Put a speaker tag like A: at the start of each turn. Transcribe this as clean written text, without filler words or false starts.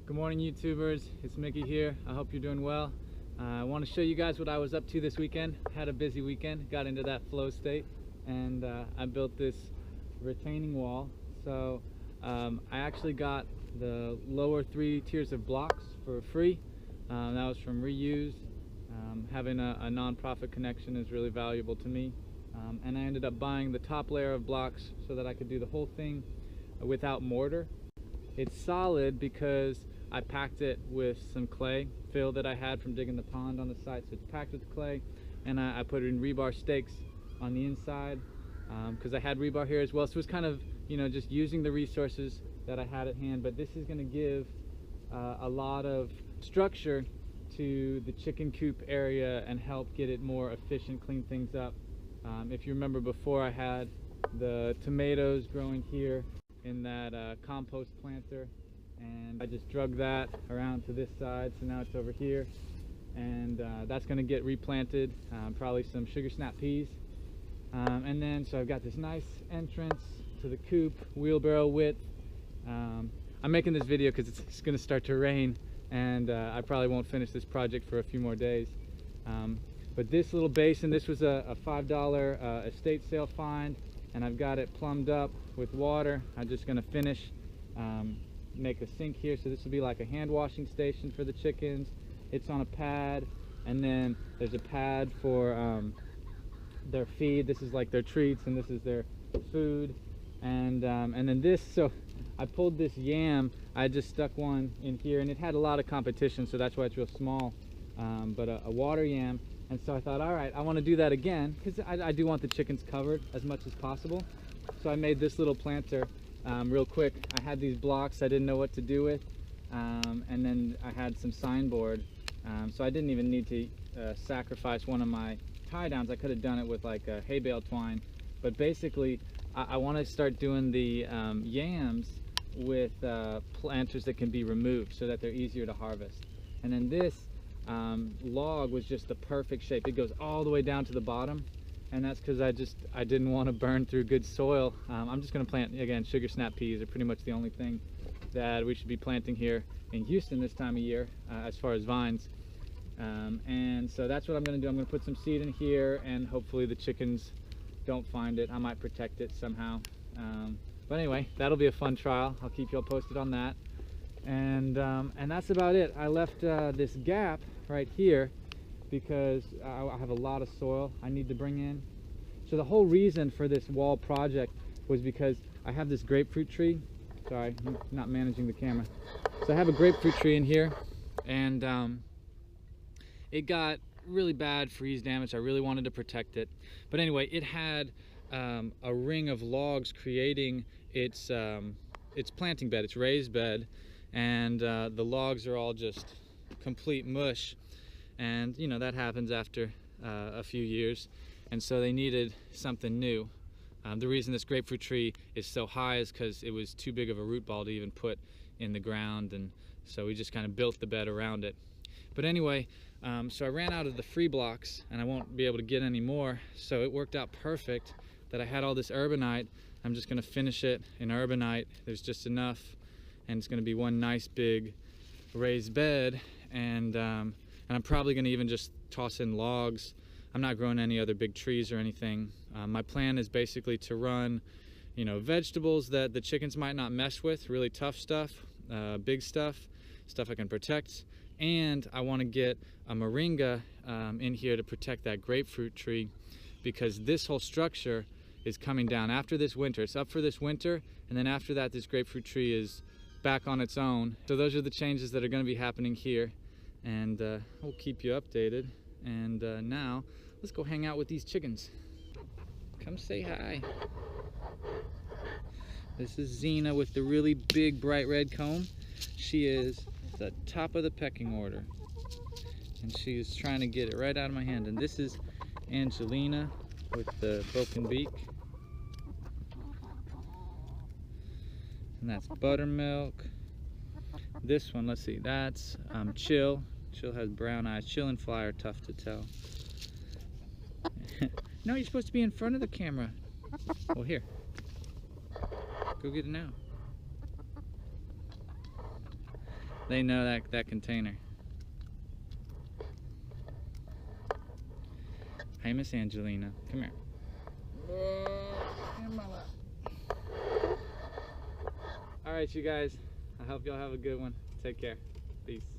A: Good morning, YouTubers. It's Mickey here. I hope you're doing well. I want to show you guys what I was up to this weekend. Had a busy weekend, got into that flow state, and I built this retaining wall. So I actually got the lower 3 tiers of blocks for free. That was from Reuse. Having a non-profit connection is really valuable to me. And I ended up buying the top layer of blocks so that I could do the whole thing without mortar. It's solid because I packed it with some clay fill that I had from digging the pond on the site. So it's packed with clay, and I put it in rebar stakes on the inside because I had rebar here as well. So it was kind of, just using the resources that I had at hand. But this is going to give a lot of structure to the chicken coop area and help get it more efficient, clean things up. If you remember before, I had the tomatoes growing here in that compost planter, and I just drug that around to this side, so now it's over here, and that's going to get replanted, probably some sugar snap peas, and then so I've got this nice entrance to the coop, wheelbarrow width. I'm making this video because it's going to start to rain, and I probably won't finish this project for a few more days. But this little basin, this was a $5 estate sale find, and I've got it plumbed up with water. I'm just going to finish, make a sink here, so this will be like a hand washing station for the chickens. It's on a pad, and then there's a pad for their feed. This is like their treats, and this is their food. And then this, so I pulled this yam. I just stuck one in here, and it had a lot of competition, so that's why it's real small. But a water yam. And so I thought, all right, I want to do that again, because I do want the chickens covered as much as possible. So I made this little planter real quick. I had these blocks I didn't know what to do with, and then I had some signboard. So I didn't even need to sacrifice one of my tie downs. I could have done it with like a hay bale twine. But basically, I want to start doing the yams with planters that can be removed so that they're easier to harvest. And then this log was just the perfect shape. It goes all the way down to the bottom, and that's because I didn't want to burn through good soil. I'm just going to plant, again, sugar snap peas are pretty much the only thing that we should be planting here in Houston this time of year as far as vines. And so that's what I'm going to do. I'm going to put some seed in here, and hopefully the chickens don't find it. I might protect it somehow. But anyway, that'll be a fun trial. I'll keep you all posted on that. And that's about it. I left this gap right here because I have a lot of soil I need to bring in. So the whole reason for this wall project was because I have this grapefruit tree. Sorry, I'm not managing the camera. So I have a grapefruit tree in here, and it got really bad freeze damage. I really wanted to protect it. But anyway, it had a ring of logs creating its planting bed, its raised bed. And the logs are all just complete mush, and that happens after a few years, and so they needed something new. The reason this grapefruit tree is so high is because it was too big of a root ball to even put in the ground, and so we just kind of built the bed around it. But anyway, so I ran out of the free blocks, and I won't be able to get any more, so it worked out perfect that I had all this urbanite. I'm just going to finish it in urbanite. There's just enough, and it's going to be one nice big raised bed, and I'm probably going to even just toss in logs. I'm not growing any other big trees or anything. My plan is basically to run vegetables that the chickens might not mess with, really tough stuff, big stuff I can protect, and I want to get a moringa in here to protect that grapefruit tree, because this whole structure is coming down after this winter. It's up for this winter, and then after that this grapefruit tree is back on its own. So those are the changes that are going to be happening here, and we'll keep you updated. And now let's go hang out with these chickens. Come say hi. This is Xena with the really big bright red comb. She is the top of the pecking order, and she's trying to get it right out of my hand. And this is Angelina with the broken beak. And that's Buttermilk. This one, let's see, that's Chill. Chill has brown eyes. Chill and Fly are tough to tell. No, you're supposed to be in front of the camera. Well, here. Go get it now. They know that container. Hey, Miss Angelina, come here. All right, you guys. I hope y'all have a good one. Take care. Peace.